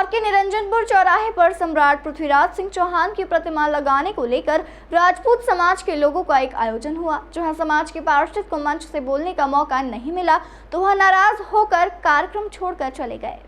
इंदौर के निरंजनपुर चौराहे पर सम्राट पृथ्वीराज सिंह चौहान की प्रतिमा लगाने को लेकर राजपूत समाज के लोगों का एक आयोजन हुआ। जहां समाज के पार्षद को मंच से बोलने का मौका नहीं मिला तो वह नाराज होकर कार्यक्रम छोड़कर चले गए।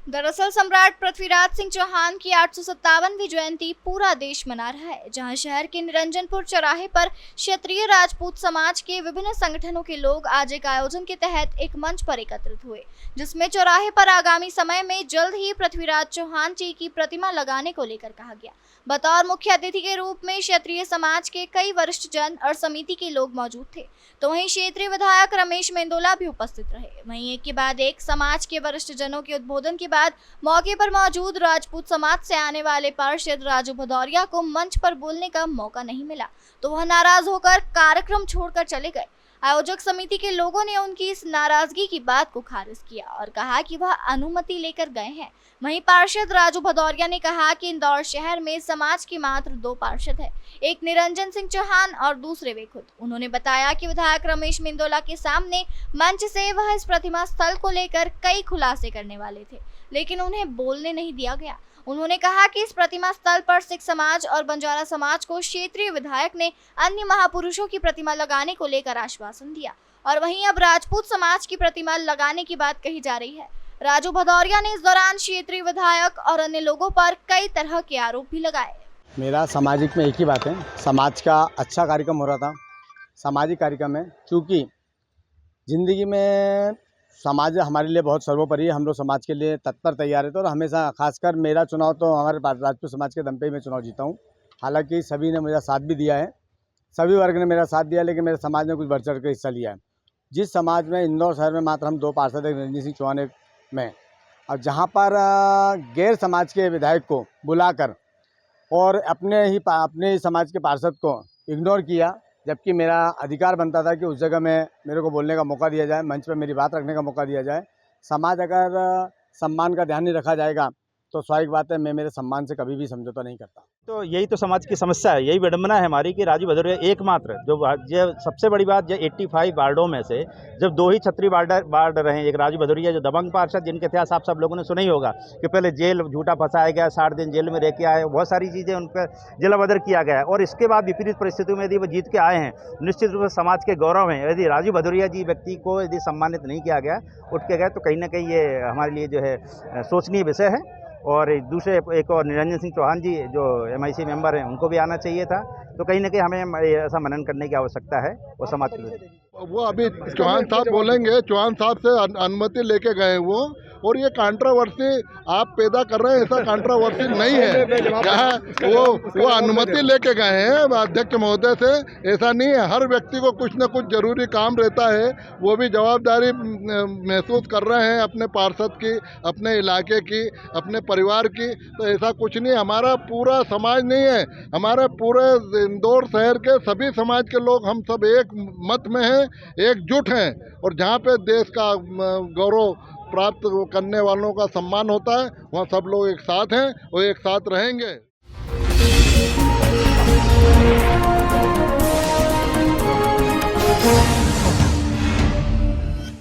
दरअसल सम्राट पृथ्वीराज सिंह चौहान की 857वीं जयंती पूरा देश मना रहा है। जहां शहर के निरंजनपुर चौराहे पर क्षेत्रीय राजपूत समाज के विभिन्न संगठनों के लोग आज एक आयोजन के तहत एक मंच पर एकत्रित हुए, जिसमें चौराहे पर आगामी समय में जल्द ही पृथ्वीराज चौहान जी की प्रतिमा लगाने को लेकर कहा गया। बतौर मुख्य अतिथि के रूप में क्षेत्रीय समाज के कई वरिष्ठ जन और समिति के लोग मौजूद थे, तो वहीं क्षेत्रीय विधायक रमेश मेंदोला भी उपस्थित रहे। वहीं एक के बाद एक समाज के वरिष्ठ जनों के उद्बोधन के बाद मौके पर मौजूद राजपूत समाज से आने वाले पार्षद राजू भदौरिया को मंच पर बोलने का मौका नहीं मिला, तो वह नाराज होकर कार्यक्रम छोड़कर चले गए। आयोजक समिति के लोगों ने उनकी इस नाराजगी की बात को खारिज किया और कहा कि वह अनुमति लेकर गए हैं। वहीं पार्षद राजू भदौरिया ने कहा कि इंदौर शहर में समाज के मात्र 2 पार्षद हैं, एक निरंजन सिंह चौहान और दूसरे वे खुद। उन्होंने बताया कि विधायक रमेश मेंदोला के सामने मंच से वह इस प्रतिमा स्थल को लेकर कई खुलासे करने वाले थे, लेकिन उन्हें बोलने नहीं दिया गया। उन्होंने कहा कि इस प्रतिमा स्थल पर सिख समाज और बंजारा समाज को क्षेत्रीय विधायक ने अन्य महापुरुषों की प्रतिमा लगाने को लेकर आश्वासन दिया और वहीं अब राजपूत समाज की प्रतिमा लगाने की बात कही जा रही है। राजू भदौरिया ने इस दौरान क्षेत्रीय विधायक और अन्य लोगों पर कई तरह के आरोप भी लगाए। मेरा सामाजिक में एक ही बात है, समाज का अच्छा कार्यक्रम हो रहा था। सामाजिक कार्यक्रम है क्योंकि जिंदगी में समाज हमारे लिए बहुत सर्वोपरि है। हम लोग समाज के लिए तत्पर तैयार है, तो और हमेशा खासकर मेरा चुनाव तो हमारे राजपूत समाज के दम पे ही मैं चुनाव जीता हूँ। हालांकि सभी ने मेरा साथ भी दिया है, सभी वर्ग ने मेरा साथ दिया, लेकिन मेरे समाज ने कुछ बढ़ चढ़ के हिस्सा लिया है। जिस समाज में इंदौर शहर में मात्र हम 2 पार्षद हैं, निरंजन सिंह चौहान में, और जहाँ पर गैर समाज के विधायक को बुलाकर और अपने ही समाज के पार्षद को इग्नोर किया, जबकि मेरा अधिकार बनता था कि उस जगह में मेरे को बोलने का मौका दिया जाए, मंच पर मेरी बात रखने का मौका दिया जाए। समाज अगर सम्मान का ध्यान नहीं रखा जाएगा तो स्वाभाविक बात है मैं मेरे सम्मान से कभी भी समझौता नहीं करता। तो यही तो समाज की समस्या है, यही विडंबना है हमारी कि राजू भदौरिया एकमात्र जो सबसे बड़ी बात, जो 85 वार्डों में से जब 2 ही छत्री वार्ड रहे, एक राजू भदौरिया जो दबंग पार्षद, जिनके इतिहास आप सब लोगों ने सुना ही होगा कि पहले जेल झूठा फंसाया गया, 60 दिन जेल में रह के आए, बहुत सारी चीज़ें उन पर जेलाबदर किया गया है। और इसके बाद विपरीत परिस्थितियों में यदि वो जीत के आए हैं, निश्चित रूप से समाज के गौरव हैं। यदि राजू भदौरिया जी व्यक्ति को यदि सम्मानित नहीं किया गया, उठ के गए, तो कहीं ना कहीं ये हमारे लिए जो है सोचनीय विषय है। और दूसरे एक और निरंजन सिंह चौहान जी जो MIC मेंबर हैं, उनको भी आना चाहिए था। तो कहीं ना कहीं हमें ऐसा मनन करने की आवश्यकता है वो समाज के लिए। वो अभी चौहान साहब बोलेंगे, चौहान साहब से अनुमति लेके गए वो, और ये कंट्रोवर्सी आप पैदा कर रहे हैं, ऐसा कंट्रोवर्सी नहीं है। वो अनुमति लेके गए हैं अध्यक्ष महोदय से, ऐसा नहीं है। हर व्यक्ति को कुछ न कुछ जरूरी काम रहता है, वो भी जवाबदारी महसूस कर रहे हैं अपने पार्षद की, अपने इलाके की, अपने परिवार की। तो ऐसा कुछ नहीं, हमारा पूरा समाज नहीं है, हमारे पूरे इंदौर शहर के सभी समाज के लोग हम सब एक मत में हैं, एकजुट हैं। और जहाँ पे देश का गौरव प्राप्त करने वालों का सम्मान होता है, वहाँ सब लोग एक साथ हैं और एक साथ रहेंगे।